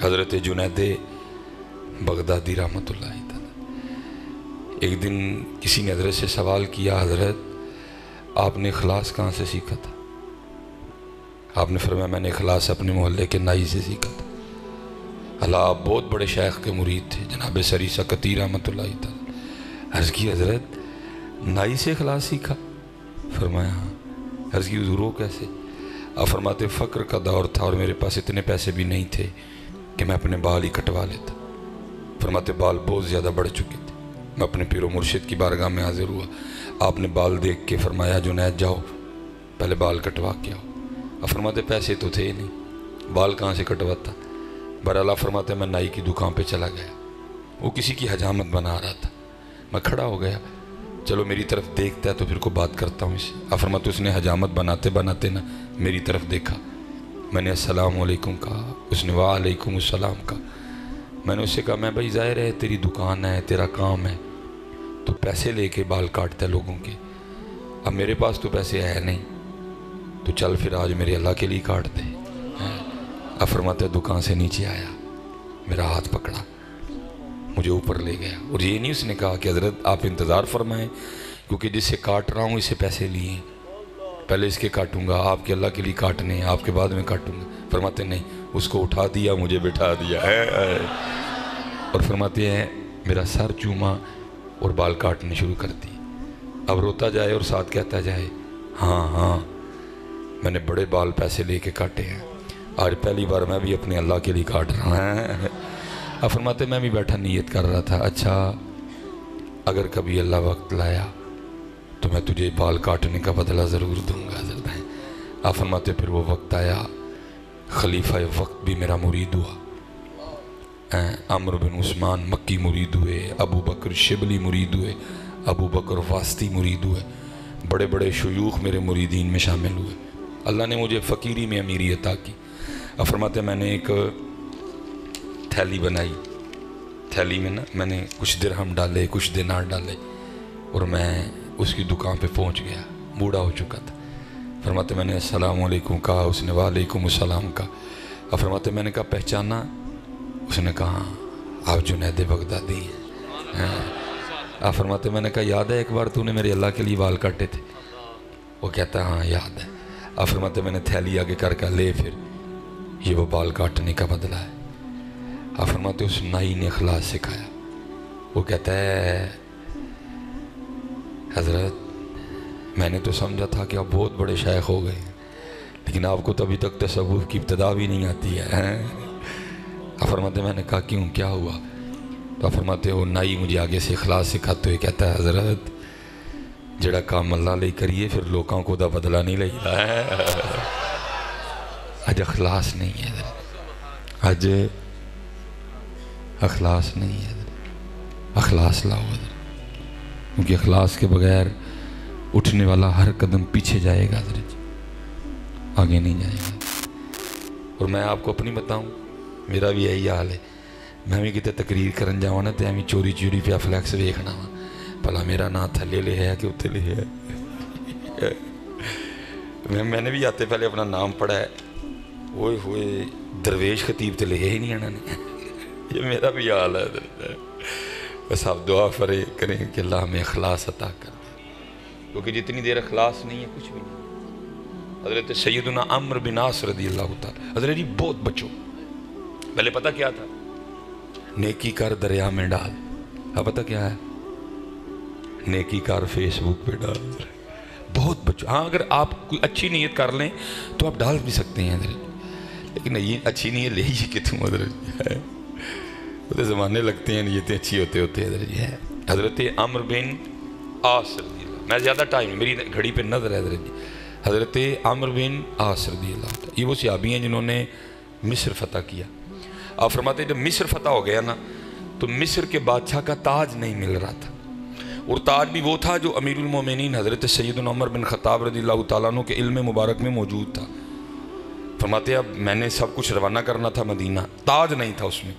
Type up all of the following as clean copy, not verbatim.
حضرت جنید بغدادی رحمتہ اللہ تعالی، ایک دن کسی نے حضرت سے سوال کیا، حضرت آپ نے اخلاص کہاں سے سیکھا تھا؟ آپ نے فرمایا میں نے اخلاص اپنے محلے کے نائی سے سیکھا تھا۔ اللہ، آپ بہت بڑے شیخ کے مرید تھے، جناب سری سکتی رحمتہ اللہ تعالی۔ عرض کی حضرت نائی سے اخلاص سیکھا؟ فرمایا ہاں۔ عرض کی حضور وہ کیسے؟ آپ فرماتے فقر کا دور تھا اور میرے پاس اتنے پیسے بھی نہیں تھے کہ میں اپنے بال ہی کٹوا لیتا۔ فرماتے بال بہت زیادہ بڑھ چکے تھے، میں اپنے پیر و مرشد کی بارگاہ میں حاضر ہوا۔ آپ نے بال دیکھ کے فرمایا جنید جاؤ پہلے بال کٹوا کے آؤ۔ آپ فرماتے پیسے تو تھے نہیں، بال کہاں سے کٹواتا؟ بہرحال آپ فرماتے میں نائی کی دکان پہ چلا گیا، وہ کسی کی حجامت بنا رہا تھا، میں کھڑا ہو گیا، چلو میری طرف دیکھتا ہے تو پھر کو بات کرتا ہوں اسے۔ آپ فرماتے اس نے حجامت بناتے بناتے نا میری طرف دیکھا، میں نے السلام علیکم کہا، اس نے وعلیکم السلام کہا۔ میں نے اس سے کہا میں بھائی ظاہر ہے تیری دکان ہے، تیرا کام ہے، تو پیسے لے کے بال کاٹتا ہے لوگوں کے، اب میرے پاس تو پیسے ہے نہیں، تو چل پھر آج میرے اللہ کے لیے کاٹ دے۔ آپ فرماتے دکان سے نیچے آیا، میرا ہاتھ پکڑا، مجھے اوپر لے گیا، اور یہ نہیں اس نے کہا کہ حضرت آپ انتظار فرمائیں کیونکہ جس سے کاٹ رہا ہوں اس سے پیسے لیے، پہلے اس کے کاٹوں گا، آپ کے اللہ کے لیے کاٹنے ہیں، آپ کے بعد میں کاٹوں گا۔ فرماتے نہیں، اس کو اٹھا دیا، مجھے بٹھا دیا اور فرماتے ہیں میرا سر چوما اور بال کاٹنے شروع کر دی۔ اب روتا جائے اور ساتھ کہتا جائے ہاں ہاں میں نے بڑے بال پیسے لے کے کاٹے ہیں، آج پہلی بار میں بھی اپنے اللہ کے لیے کاٹ رہا ہوں۔ اب فرماتے میں بھی بیٹھا نیت کر رہا تھا، اچھا اگر کبھی اللہ وقت لایا تو میں تجھے بال کاٹنے کا بدلہ ضرور دوں گا حضرت۔ آپ فرماتے پھر وہ وقت آیا، خلیفہ وقت بھی میرا مرید ہوا، عمرو بن عثمان مکی مرید ہوئے، ابو بکر شبلی مرید ہوئے، ابو بکر واسطی مرید ہوئے، بڑے بڑے شیوخ میرے مریدین میں شامل ہوئے۔ اللہ نے مجھے فقیری میں امیری عطا کی۔ اب فرماتے میں نے ایک تھیلی بنائی، تھیلی میں نا میں نے کچھ درہم ڈالے، کچھ دینار ڈالے، اور میں اس کی دکان پہ پہنچ گیا، بوڑھا ہو چکا تھا۔ فرماتے میں نے السلام علیکم کہا، اس نے وعلیکم السلام کہا۔ اب فرماتے میں نے کہا پہچانا؟ اس نے کہا آپ جنید بغدادی ہیں۔ آپ فرماتے میں نے کہا یاد ہے ایک بار تو نے میرے اللہ کے لیے بال کاٹے تھے؟ وہ کہتا ہاں یاد ہے۔ آپ فرماتے میں نے تھیلی آگے کر کے لے، پھر یہ وہ بال کاٹنے کا بدلہ ہے۔ آپ فرماتے اس نائی نے اخلاص سکھایا، وہ کہتا ہے حضرت میں نے تو سمجھا تھا کہ آپ بہت بڑے شیخ ہو گئے، لیکن آپ کو تو ابھی تک تصوف کی ابتدا بھی نہیں آتی ہے۔ آپ فرماتے میں نے کہا کیوں، کیا ہوا؟ تو آپ فرماتے وہ نائی مجھے آگے سے اخلاص سکھاتے ہوئے کہتا ہے حضرت جڑا کام اللہ لئی کریے پھر لوگوں کو دا بدلہ نہیں لئیدا ہے۔ آج اخلاص نہیں ہے حضرت، آج اخلاص نہیں ہے حضرت، اخلاص لاؤ حضرت، کیونکہ اخلاص کے بغیر اٹھنے والا ہر قدم پیچھے جائے گا حضرت، آگے نہیں جائے گا۔ اور میں آپ کو اپنی بتاؤں میرا بھی یہی حال ہے، میں بھی کتے تقریر کرن جاؤں نا تو میں چوری چوری پہ فلیکس ویکھنا وا بھلا میرا نام تھلے لے ہے کہ اتنے لے ہے۔ میں نے بھی آتے پہلے اپنا نام پڑھا ہے، اوئے ہوئے درویش خطیب تے لے ہی نہیں آنا نے، یہ میرا بھی حال ہے۔ بس آپ دعا کریں کہ اللہ ہمیں اخلاص عطا کر دے، کیونکہ جتنی دیر اخلاص نہیں ہے کچھ بھی نہیں۔ حضرت سیدنا عمرو بن عاص رضی اللہ تعالیٰ، حضرت جی بہت بچو، پہلے پتہ کیا تھا؟ نیکی کر دریا میں ڈال، اب پتہ کیا ہے؟ نیکی کر فیس بک پہ ڈال۔ بہت بچو، ہاں اگر آپ کوئی اچھی نیت کر لیں تو آپ ڈال بھی سکتے ہیں حضرت، لیکن یہ اچھی نیت لے ہی کہ تم حضرت ہے، وہ زمانے لگتے ہیں نیتیں اچھی ہوتے حضرت جی ہے۔ حضرت عمرو بن عاص رضی اللہ، میں زیادہ ٹائم میری گھڑی پہ نظر ہے حضرت جی، حضرت عمرو بن عاص رضی اللہ تعالیٰ، یہ وہ صحابی ہیں جنہوں نے مصر فتح کیا۔ آپ فرماتے ہیں جب مصر فتح ہو گیا نا تو مصر کے بادشاہ کا تاج نہیں مل رہا تھا، اور تاج بھی وہ تھا جو امیر المومنین حضرت سیدنا عمر بن خطاب رضی اللہ تعالیٰ عنہ کے علم مبارک میں موجود تھا۔ فرماتے ہیں اب میں نے سب کچھ روانہ کرنا تھا مدینہ، تاج نہیں تھا اس میں،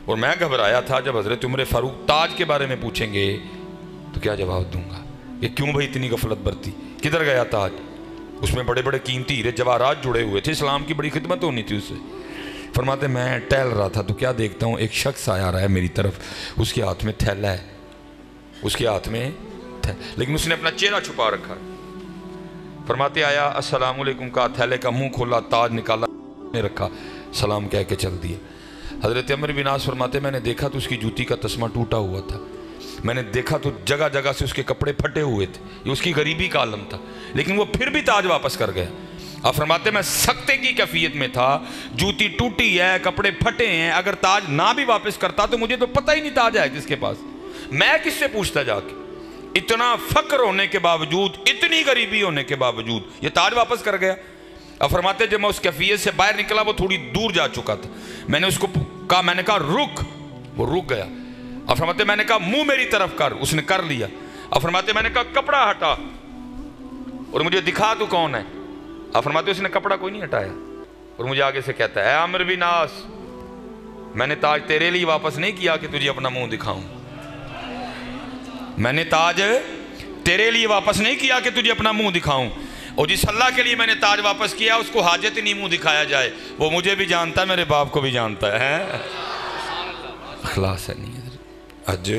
اور میں گھبرایا تھا جب حضرت عمر فاروق تاج کے بارے میں پوچھیں گے تو کیا جواب دوں گا، کہ کیوں بھائی اتنی غفلت برتی، کدھر گیا تاج؟ اس میں بڑے بڑے قیمتی ہیرے جواہرات جڑے ہوئے تھے، اسلام کی بڑی خدمت ہونی تھی اس سے، فرماتے میں ٹہل رہا تھا تو کیا دیکھتا ہوں، ایک شخص آیا رہا ہے میری طرف، اس کے ہاتھ میں تھیلا ہے، اس کے ہاتھ میں لیکن اس نے اپنا چہرہ چھپا رکھا۔ فرماتے آیا، السلام علیکم کہا، تھیلے کا منہ کھولا، تاج نکالا رکھا، سلام کہہ کے چل دیے۔ حضرت عمر بن عاص فرماتے میں نے دیکھا تو اس کی جوتی کا تسمہ ٹوٹا ہوا تھا، میں نے دیکھا تو جگہ جگہ سے اس کے کپڑے پھٹے ہوئے تھے، یہ اس کی غریبی کا عالم تھا، لیکن وہ پھر بھی تاج واپس کر گیا۔ آپ فرماتے میں سکتے کی کیفیت میں تھا، جوتی ٹوٹی ہے، کپڑے پھٹے ہیں، اگر تاج نہ بھی واپس کرتا تو مجھے تو پتہ ہی نہیں تاج ہے کس کے پاس، میں کس سے پوچھتا جا کے؟ اتنا فقر ہونے کے باوجود، اتنی غریبی ہونے کے باوجود یہ تاج واپس کر گیا۔ اب فرماتے جب میں اس کیفیت سے باہر نکلا وہ تھوڑی دور جا چکا تھا، میں نے اس کو کہا، میں نے کہا رک، وہ رک گیا۔ اب فرماتے میں نے کہا منہ میری طرف کر، اس نے کر لیا۔ اب فرماتے میں نے کہا کپڑا ہٹا اور مجھے دکھا تو کون ہے۔ اب فرماتے اس نے کپڑا کوئی نہیں ہٹایا اور مجھے آگے سے کہتا ہے، اے عمر بن عاص، میں نے تاج تیرے لیے واپس نہیں کیا کہ تجھے اپنا منہ دکھاؤں، میں نے تاج تیرے لیے واپس نہیں کیا کہ تجھے اپنا منہ دکھاؤں، اور جس اللہ کے لیے میں نے تاج واپس کیا اس کو حاجت ہی نہیں منہ دکھایا جائے، وہ مجھے بھی جانتا ہے، میرے باپ کو بھی جانتا ہے۔ اخلاص ہے نہیں اج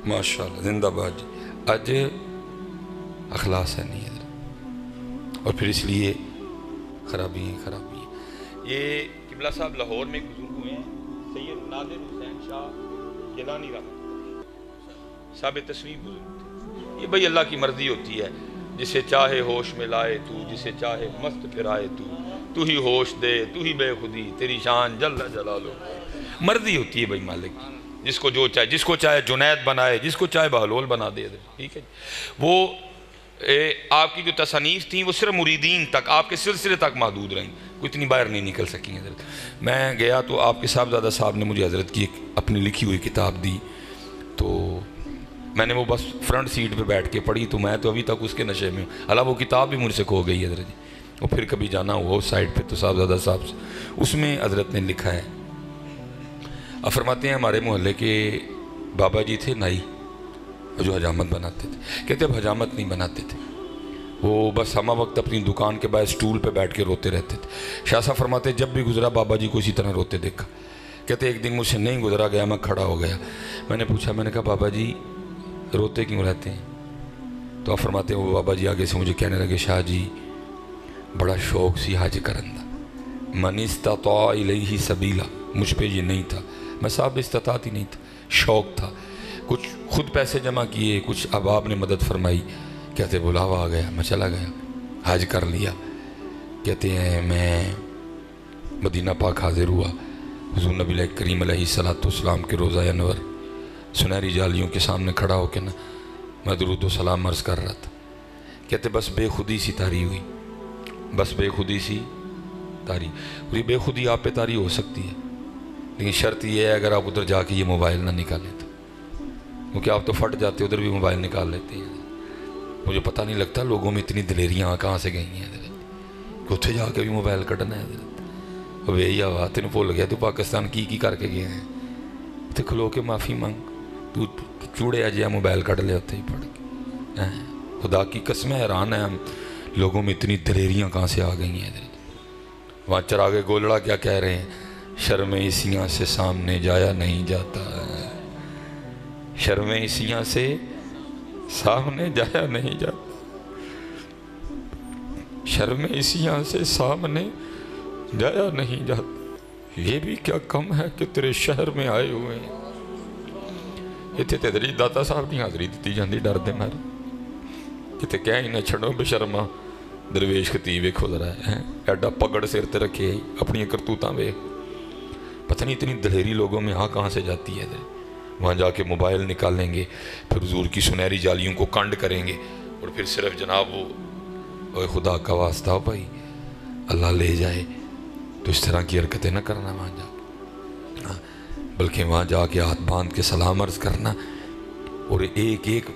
ماشاءاللہ زندہ باد جی، اج اخلاص ہے نہیں اور پھر اس لیے خرابی ہے۔ یہ قبلہ صاحب لاہور میں ایک بزرگ ہوئے ہیں، سید نادر حسین شاہ گیلانی رحمۃ صاحب تصویر بزرگ تھے۔ یہ بھئی اللہ کی مرضی ہوتی ہے، جسے چاہے ہوش میں لائے تو، جسے چاہے مست پھرائے تو ہی ہوش دے، تو ہی بے خودی، تیری شان جل جلالو، مرضی ہوتی ہے بھئی مالک، جس کو جو چاہے، جس کو چاہے جنید بنائے، جس کو چاہے بہلول بنا دے، ٹھیک ہے۔ وہ آپ کی جو تصانیف تھیں وہ صرف مریدین تک، آپ کے سلسلے تک محدود رہیں، کوئی اتنی باہر نہیں نکل سکی حضرت۔ میں گیا تو آپ کے صاحبزادہ صاحب نے مجھے حضرت کی ایک اپنی لکھی ہوئی کتاب دی، تو میں نے وہ بس فرنٹ سیٹ پہ بیٹھ کے پڑھی، تو میں تو ابھی تک اس کے نشے میں ہوں، حالانکہ وہ کتاب بھی مجھ سے کھو گئی حضرت جی، اور پھر کبھی جانا ہوا اس سائٹ پہ تو صاحبزادہ صاحب سے، اس میں حضرت نے لکھا ہے، اب فرماتے ہیں ہمارے محلے کے بابا جی تھے نائی، جو حجامت بناتے تھے، کہتے اب حجامت نہیں بناتے تھے، وہ بس ہمہ وقت اپنی دکان کے باہر سٹول پہ بیٹھ کے روتے رہتے تھے۔ شاہ صاحب فرماتے جب بھی گزرا بابا جی کو اسی طرح روتے دیکھا، کہتے ایک دن مجھ سے نہیں گزرا گیا، میں کھڑا ہو گیا، میں نے پوچھا، میں نے کہا بابا جی روتے کیوں رہتے ہیں؟ تو آپ فرماتے ہیں وہ بابا جی آگے سے مجھے کہنے لگے، شاہ جی بڑا شوق سی حج کرن دا، من استطاع الیہ سبیلا، مجھ پہ یہ نہیں تھا، میں صاحب استطاعت ہی نہیں تھا، شوق تھا، کچھ خود پیسے جمع کیے، کچھ احباب نے مدد فرمائی، کہتے بلاوا آ گیا، میں چلا گیا، حج کر لیا۔ کہتے ہیں میں مدینہ پاک حاضر ہوا، حضور نبی کریم علیہ السلام کے روضہ انور سنہری جالیوں کے سامنے کھڑا ہو کے نا میں درود و سلام عرض کر رہا تھا۔ کہتے بس بے خودی سی طاری ہوئی، بس بے خودی سی طاری، اور یہ بے خودی آپ پہ طاری ہو سکتی ہے، لیکن شرط یہ ہے اگر آپ ادھر جا کے یہ موبائل نہ نکالیں تو، کیونکہ آپ تو پھٹ جاتے ادھر بھی موبائل نکال لیتے ہیں۔ مجھے پتہ نہیں لگتا لوگوں میں اتنی دلیریاں کہاں سے گئی ہیں حضرت، کہ اتھے جا کے بھی موبائل کٹنا ہے حضرت، اب یہی آواز تین بھول گیا تو پاکستان کی کر کے گئے ہیں، تو کھلو کے معافی مانگ، تو چوڑے اجیا موبائل کٹ لے ہوتے ہی پڑھ کے، خدا کی قسم حیران ہے ہم لوگوں میں اتنی دلیریاں کہاں سے آ گئی ہیں حضرت۔ وہاں چراغے گولڑا کیا کہہ رہے ہیں، شرم عیسیاں سے سامنے جایا نہیں جاتا، شرم عیسیاں سے سامنے جایا نہیں جاتا، شرم عیسیاں سے سامنے جایا نہیں جاتا، یہ بھی کیا کم ہے کہ تیرے شہر میں آئے ہوئے ہیں۔ اتنے تیری داتا صاحب نہیں حاضری دیتی جاندی ڈر دے مارے، کتے کہہ ہی نہ چھڑو بے شرما درویش خطیب ویکھو ذرا ہے، ایڈا پگڑ سر تے رکھے اپنی کرتوتاں ویکھ، پتہ نہیں اتنی دلیری لوگوں میں ہاں کہاں سے جاتی ہے۔ وہاں جا کے موبائل نکالیں گے، پھر حضور کی سنہری جالیوں کو کنڈ کریں گے، اور پھر صرف جناب وہ اوے خدا کا واسطہ ہو بھائی اللہ لے جائے تو اس طرح کی حرکتیں نہ کرنا وہاں جا، بلکہ وہاں جا کے ہاتھ باندھ کے سلام عرض کرنا، اور ایک ایک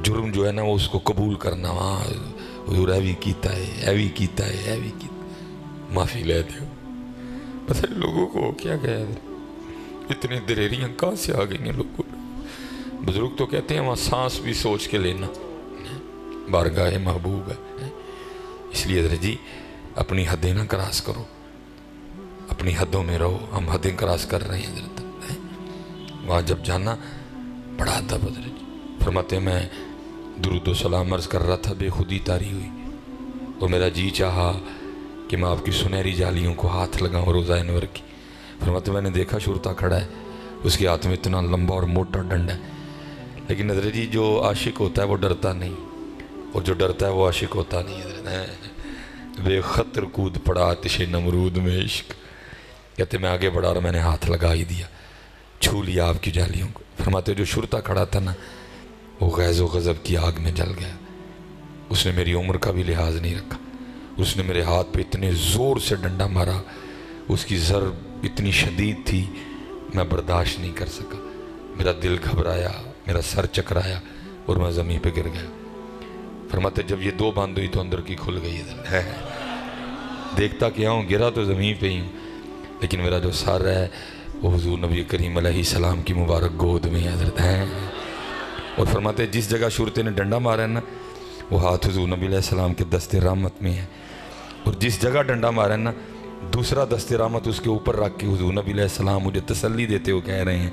جرم جو ہے نا وہ اس کو قبول کرنا، وہاں حضور ایوی کیتا ہے، ایوی کیتا ہے، ایوی کیتا، معافی لے دے۔ پتہ نہیں لوگوں کو کیا گیا ہے، اتنی دلیریاں کہاں سے آ گئی ہیں لوگوں۔ بزرگ تو کہتے ہیں وہاں سانس بھی سوچ کے لینا بارگاہ محبوب ہے، اس لیے حضرت جی اپنی حدیں نہ کراس کرو، اپنی حدوں میں رہو، ہم حدیں کراس کر رہے ہیں حضرت۔ وہاں جب جانا بڑا ادب حضرت۔ فرماتے ہیں میں درود و سلام عرض کر رہا تھا، بے خودی طاری ہوئی اور میرا جی چاہا کہ میں آپ کی سنہری جالیوں کو ہاتھ لگاؤں روضہ انور کی۔ فرماتے میں نے دیکھا شرطا کھڑا ہے، اس کے ہاتھ میں اتنا لمبا اور موٹا ڈنڈا ہے، لیکن حضرت جی جو عاشق ہوتا ہے وہ ڈرتا نہیں، اور جو ڈرتا ہے وہ عاشق ہوتا نہیں حضرت۔ بے خطر کود پڑا آتش نمرود میں عشق، کہتے میں آگے بڑھا اور میں نے ہاتھ لگا ہی دیا، چھو لیا آپ کی جالیوں کو۔ فرماتے جو شرطا کھڑا تھا نا وہ غیظ و غضب کی آگ میں جل گیا، اس نے میری عمر کا بھی لحاظ نہیں رکھا، اس نے میرے ہاتھ پہ اتنے زور سے ڈنڈا مارا، اس کی ضرب اتنی شدید تھی میں برداشت نہیں کر سکا، میرا دل گھبرایا، میرا سر چکرایا اور میں زمین پہ گر گیا۔ فرماتے جب یہ دو باندھ ہوئی تو اندر کی کھل گئی ہے، دیکھتا کیا ہوں، گرا تو زمین پہ ہی ہوں، لیکن میرا جو سر ہے وہ حضور نبی کریم علیہ السلام کی مبارک گود میں حضرت ہیں۔ اور فرماتے جس جگہ شرطے نے ڈنڈا مارا ہے نا وہ ہاتھ حضور نبی علیہ السلام کے دست رحمت میں ہے، اور جس جگہ ڈنڈا مارا ہے نا دوسرا دست رحمت اس کے اوپر رکھ کے حضور نبی علیہ السلام مجھے تسلی دیتے ہوئے کہہ رہے ہیں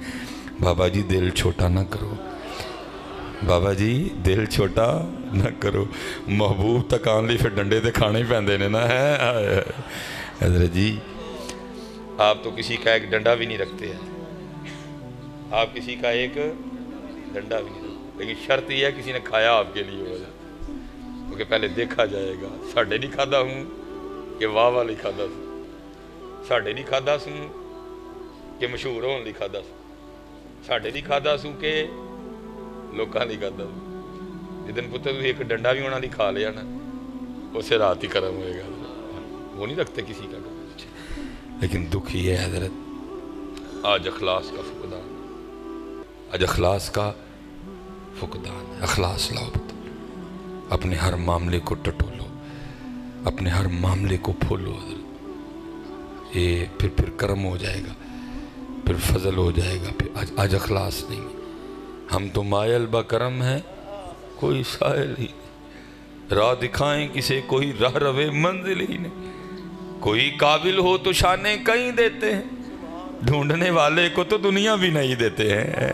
بابا جی دل چھوٹا نہ کرو، بابا جی دل چھوٹا نہ کرو، محبوب تک آن لی پھر ڈنڈے تے کھانے ہی پہندے نے نا ہے حضرت جی۔ آپ تو کسی کا ایک ڈنڈا بھی نہیں رکھتے ہیں، آپ کسی کا ایک ڈنڈا بھی نہیں رکھتے، لیکن شرط یہ ہے کسی نے کھایا آپ کے لیے ہو جائے، کیونکہ پہلے دیکھا جائے گا۔ ساڑھے نہیں کھادا ہوں کہ واہ واہ نہیں کھادا سوں، ساڑھے نہیں کھادا سوں کہ مشہور ہون لی کھادا سوں، ساڑھے نہیں کھادا سوں کہ لوکاں نہیں کھادا سوں۔ جدن پتر ایک ڈنڈا بھی ہونا نہیں کھا لیا نا اسے رات ہی کرم ہوئے گا، وہ نہیں رکھتے کسی کا ڈنڈا۔ لیکن دکھ یہ ہے حضرت آج اخلاص کا فقدان، آج اخلاص کا فقدان ہے۔ اخلاص لاؤ اپنے ہر معاملے کو ٹٹولو، اپنے ہر معاملے کو پھولو حضرت، یہ پھر کرم ہو جائے گا، پھر فضل ہو جائے گا۔ پھر آج اخلاص نہیں، ہم تو مائل با کرم ہیں کوئی سائل ہی، راہ دکھائیں کسے کوئی راہ روے منزل ہی نہیں، کوئی قابل ہو تو شانے کہیں دیتے ہیں، ڈھونڈنے والے کو تو دنیا بھی نہیں دیتے ہیں۔